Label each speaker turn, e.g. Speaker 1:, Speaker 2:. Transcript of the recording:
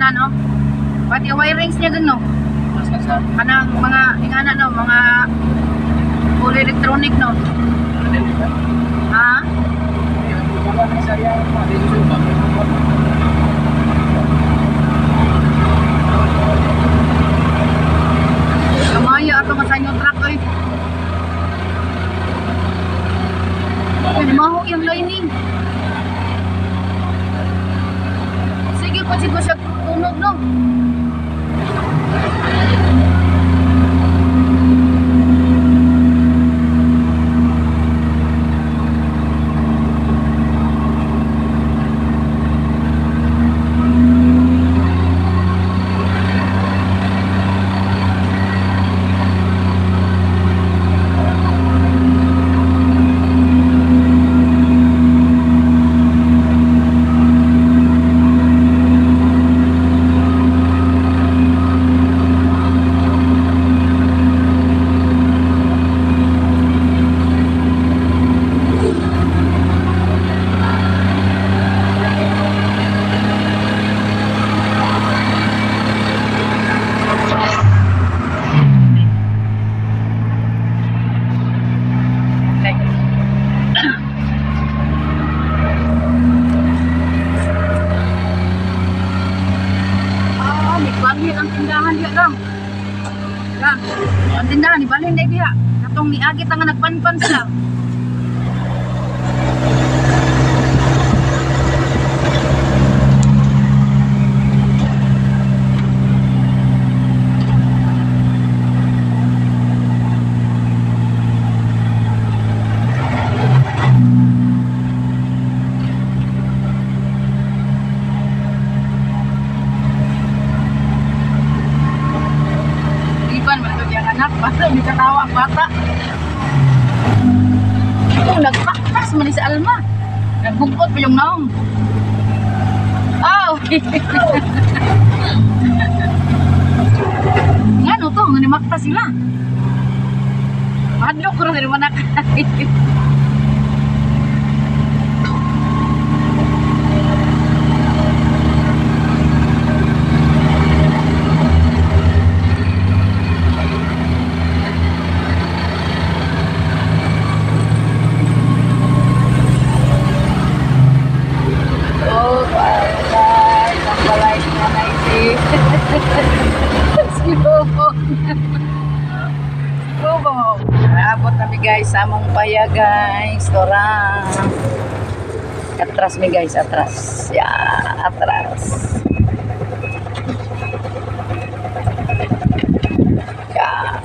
Speaker 1: tanan no. Pati wirings niya gano. Kanang mga ingana no, mga full electronic no. Ha? Kamaya ato masanyo truck oy. Maho yung lining. Sige po siya tunog no. Ang tindahan dia lang. Lang. Ang tindahan ni balhin dai dia. Katong niagit ang nagpanpan sila. Basta di katawa bata. Nagpaktas man si Alma. Nagbungkot pa yung naong. Oh. Ngano to, ngani maktas sila. Madlok ko rin manak. Abot na mi guys sa among paya guys. Torang atras mi guys, atras. Ya, atras. Ya.